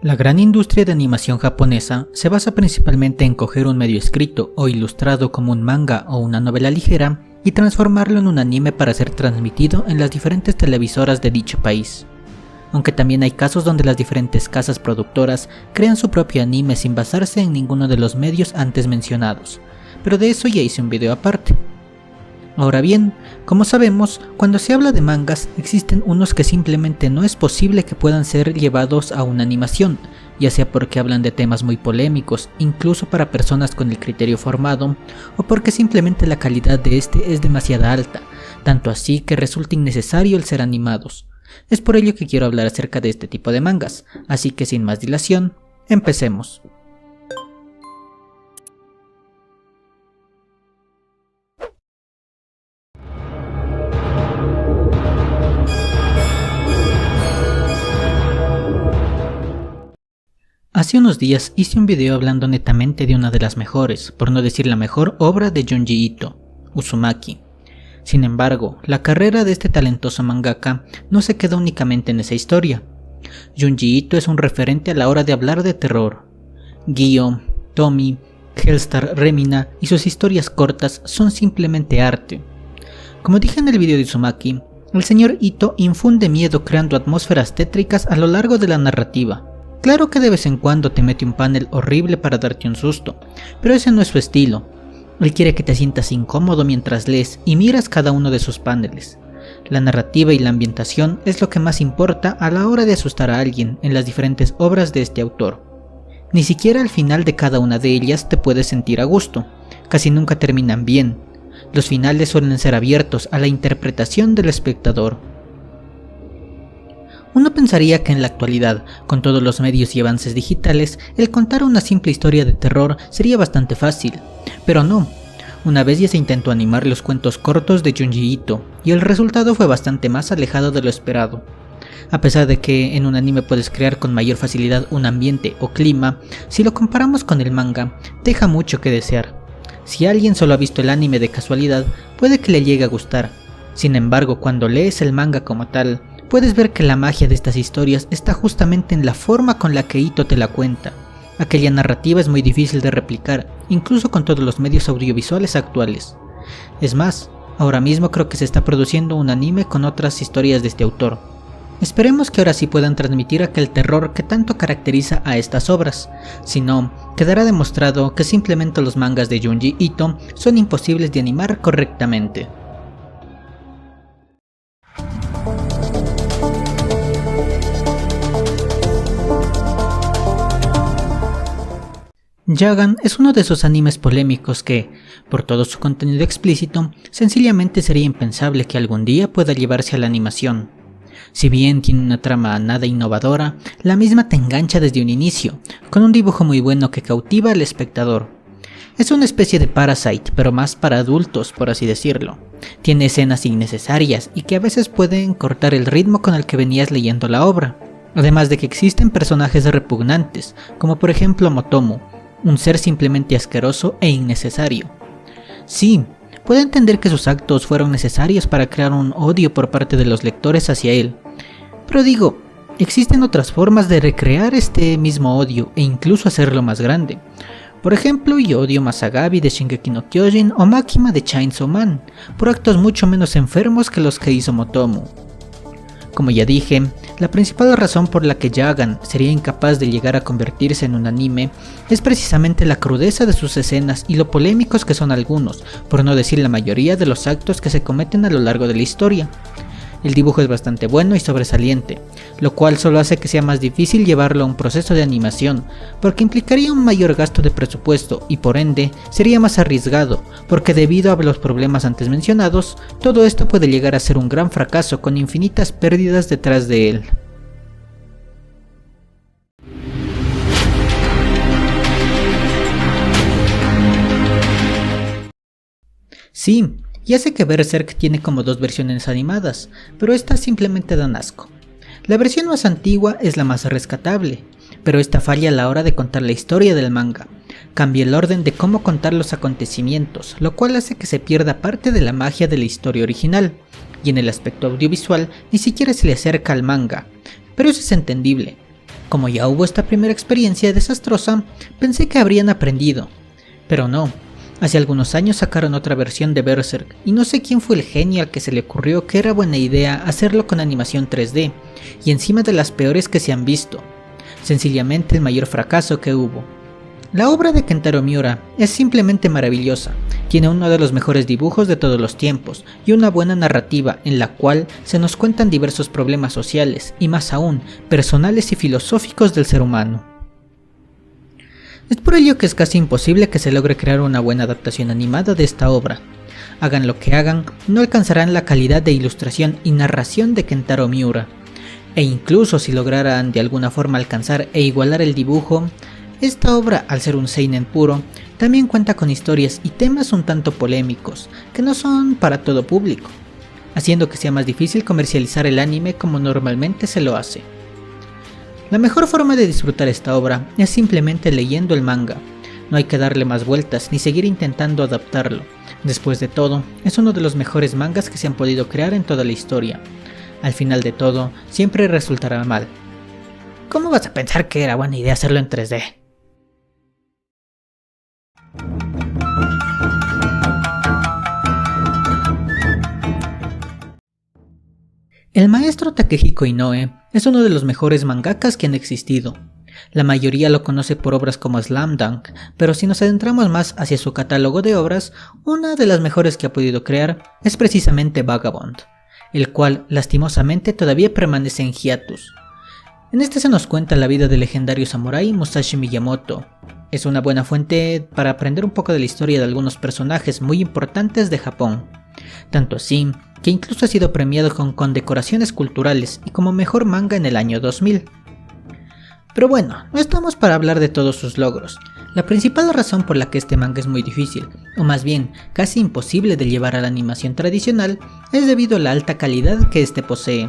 La gran industria de animación japonesa se basa principalmente en coger un medio escrito o ilustrado como un manga o una novela ligera y transformarlo en un anime para ser transmitido en las diferentes televisoras de dicho país. Aunque también hay casos donde las diferentes casas productoras crean su propio anime sin basarse en ninguno de los medios antes mencionados, pero de eso ya hice un video aparte. Ahora bien, como sabemos, cuando se habla de mangas existen unos que simplemente no es posible que puedan ser llevados a una animación, ya sea porque hablan de temas muy polémicos, incluso para personas con el criterio formado, o porque simplemente la calidad de este es demasiado alta, tanto así que resulta innecesario el ser animados. Es por ello que quiero hablar acerca de este tipo de mangas, así que sin más dilación, empecemos. Hace unos días hice un video hablando netamente de una de las mejores, por no decir la mejor obra de Junji Ito, Uzumaki. Sin embargo, la carrera de este talentoso mangaka no se queda únicamente en esa historia. Junji Ito es un referente a la hora de hablar de terror. Gyo, Tommy, Hellstar Remina y sus historias cortas son simplemente arte. Como dije en el video de Uzumaki, el señor Ito infunde miedo creando atmósferas tétricas a lo largo de la narrativa. Claro que de vez en cuando te mete un panel horrible para darte un susto, pero ese no es su estilo. Él quiere que te sientas incómodo mientras lees y miras cada uno de sus paneles. La narrativa y la ambientación es lo que más importa a la hora de asustar a alguien en las diferentes obras de este autor. Ni siquiera al final de cada una de ellas te puedes sentir a gusto, casi nunca terminan bien. Los finales suelen ser abiertos a la interpretación del espectador. Uno pensaría que en la actualidad, con todos los medios y avances digitales, el contar una simple historia de terror sería bastante fácil, pero no. Una vez ya se intentó animar los cuentos cortos de Junji Ito, y el resultado fue bastante más alejado de lo esperado. A pesar de que en un anime puedes crear con mayor facilidad un ambiente o clima, si lo comparamos con el manga, deja mucho que desear. Si alguien solo ha visto el anime de casualidad, puede que le llegue a gustar. Sin embargo, cuando lees el manga como tal, puedes ver que la magia de estas historias está justamente en la forma con la que Ito te la cuenta. Aquella narrativa es muy difícil de replicar, incluso con todos los medios audiovisuales actuales. Es más, ahora mismo creo que se está produciendo un anime con otras historias de este autor. Esperemos que ahora sí puedan transmitir aquel terror que tanto caracteriza a estas obras, si no, quedará demostrado que simplemente los mangas de Junji Ito son imposibles de animar correctamente. Jagan es uno de esos animes polémicos que, por todo su contenido explícito, sencillamente sería impensable que algún día pueda llevarse a la animación. Si bien tiene una trama nada innovadora, la misma te engancha desde un inicio, con un dibujo muy bueno que cautiva al espectador. Es una especie de Parasite, pero más para adultos, por así decirlo. Tiene escenas innecesarias y que a veces pueden cortar el ritmo con el que venías leyendo la obra. Además de que existen personajes repugnantes, como por ejemplo Motomu, un ser simplemente asqueroso e innecesario. Sí, puedo entender que sus actos fueron necesarios para crear un odio por parte de los lectores hacia él, pero digo, existen otras formas de recrear este mismo odio e incluso hacerlo más grande. Por ejemplo, yo odio Masagabi de Shingeki no Kyojin o Makima de Chainsaw Man, por actos mucho menos enfermos que los que hizo Motomu. Como ya dije, la principal razón por la que Jagan sería incapaz de llegar a convertirse en un anime es precisamente la crudeza de sus escenas y lo polémicos que son algunos, por no decir la mayoría de los actos que se cometen a lo largo de la historia. El dibujo es bastante bueno y sobresaliente, lo cual solo hace que sea más difícil llevarlo a un proceso de animación, porque implicaría un mayor gasto de presupuesto y por ende sería más arriesgado, porque debido a los problemas antes mencionados, todo esto puede llegar a ser un gran fracaso con infinitas pérdidas detrás de él. Sí, ya sé que Berserk tiene como dos versiones animadas, pero estas simplemente dan asco. La versión más antigua es la más rescatable, pero esta falla a la hora de contar la historia del manga. Cambia el orden de cómo contar los acontecimientos, lo cual hace que se pierda parte de la magia de la historia original, y en el aspecto audiovisual ni siquiera se le acerca al manga, pero eso es entendible. Como ya hubo esta primera experiencia desastrosa, pensé que habrían aprendido, pero no. Hace algunos años sacaron otra versión de Berserk, y no sé quién fue el genio al que se le ocurrió que era buena idea hacerlo con animación 3D, y encima de las peores que se han visto. Sencillamente el mayor fracaso que hubo. La obra de Kentaro Miura es simplemente maravillosa, tiene uno de los mejores dibujos de todos los tiempos, y una buena narrativa en la cual se nos cuentan diversos problemas sociales, y más aún, personales y filosóficos del ser humano. Es por ello que es casi imposible que se logre crear una buena adaptación animada de esta obra. Hagan lo que hagan, no alcanzarán la calidad de ilustración y narración de Kentaro Miura. E incluso si lograran de alguna forma alcanzar e igualar el dibujo, esta obra, al ser un seinen puro, también cuenta con historias y temas un tanto polémicos, que no son para todo público, haciendo que sea más difícil comercializar el anime como normalmente se lo hace. La mejor forma de disfrutar esta obra es simplemente leyendo el manga. No hay que darle más vueltas ni seguir intentando adaptarlo. Después de todo, es uno de los mejores mangas que se han podido crear en toda la historia. Al final de todo, siempre resultará mal. ¿Cómo vas a pensar que era buena idea hacerlo en 3D? El maestro Takehiko Inoue es uno de los mejores mangakas que han existido. La mayoría lo conoce por obras como Slam Dunk, pero si nos adentramos más hacia su catálogo de obras, una de las mejores que ha podido crear es precisamente Vagabond, el cual lastimosamente todavía permanece en hiatus. En este se nos cuenta la vida del legendario samurái Musashi Miyamoto. Es una buena fuente para aprender un poco de la historia de algunos personajes muy importantes de Japón. Tanto así, que incluso ha sido premiado con condecoraciones culturales y como mejor manga en el año 2000. Pero bueno, no estamos para hablar de todos sus logros. La principal razón por la que este manga es muy difícil, o más bien casi imposible de llevar a la animación tradicional, es debido a la alta calidad que este posee.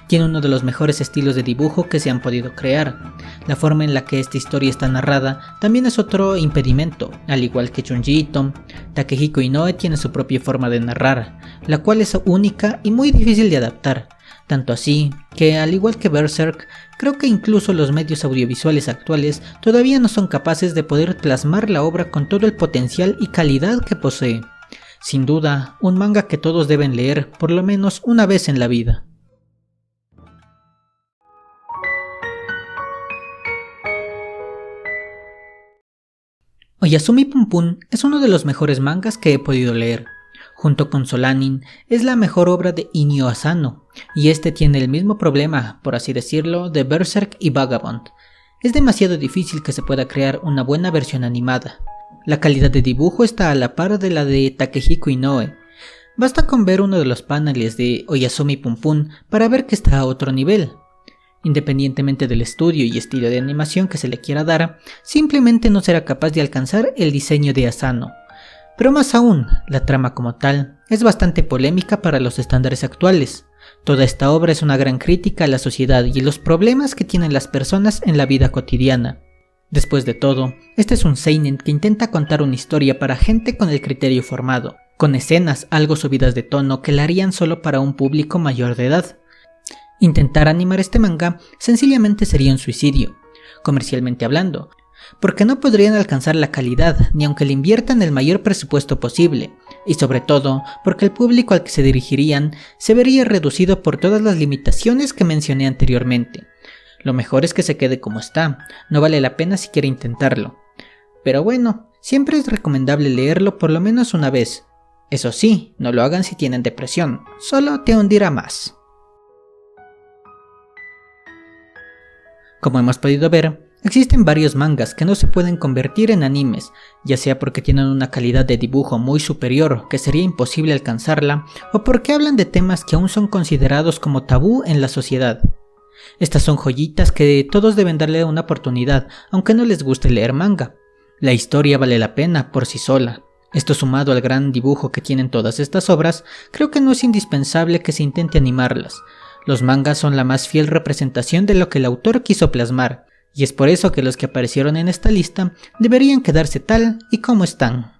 Tiene uno de los mejores estilos de dibujo que se han podido crear. La forma en la que esta historia está narrada también es otro impedimento, al igual que Junji Ito. Takehiko Inoue tiene su propia forma de narrar, la cual es única y muy difícil de adaptar. Tanto así que, al igual que Berserk, creo que incluso los medios audiovisuales actuales todavía no son capaces de poder plasmar la obra con todo el potencial y calidad que posee. Sin duda, un manga que todos deben leer por lo menos una vez en la vida. Oyasumi Pum Pum es uno de los mejores mangas que he podido leer. Junto con Solanin, es la mejor obra de Inio Asano, y este tiene el mismo problema, por así decirlo, de Berserk y Vagabond. Es demasiado difícil que se pueda crear una buena versión animada. La calidad de dibujo está a la par de la de Takehiko Inoue. Basta con ver uno de los paneles de Oyasumi Pum Pum para ver que está a otro nivel. Independientemente del estudio y estilo de animación que se le quiera dar, simplemente no será capaz de alcanzar el diseño de Asano. Pero más aún, la trama como tal es bastante polémica para los estándares actuales. Toda esta obra es una gran crítica a la sociedad y los problemas que tienen las personas en la vida cotidiana. Después de todo, este es un seinen que intenta contar una historia para gente con el criterio formado, con escenas algo subidas de tono que la harían solo para un público mayor de edad. Intentar animar este manga sencillamente sería un suicidio, comercialmente hablando, porque no podrían alcanzar la calidad ni aunque le inviertan el mayor presupuesto posible, y sobre todo porque el público al que se dirigirían se vería reducido por todas las limitaciones que mencioné anteriormente. Lo mejor es que se quede como está, no vale la pena siquiera intentarlo. Pero bueno, siempre es recomendable leerlo por lo menos una vez. Eso sí, no lo hagan si tienen depresión, solo te hundirá más. Como hemos podido ver, existen varios mangas que no se pueden convertir en animes, ya sea porque tienen una calidad de dibujo muy superior que sería imposible alcanzarla, o porque hablan de temas que aún son considerados como tabú en la sociedad. Estas son joyitas que todos deben darle una oportunidad, aunque no les guste leer manga. La historia vale la pena por sí sola. Esto sumado al gran dibujo que tienen todas estas obras, creo que no es indispensable que se intente animarlas. Los mangas son la más fiel representación de lo que el autor quiso plasmar, y es por eso que los que aparecieron en esta lista deberían quedarse tal y como están.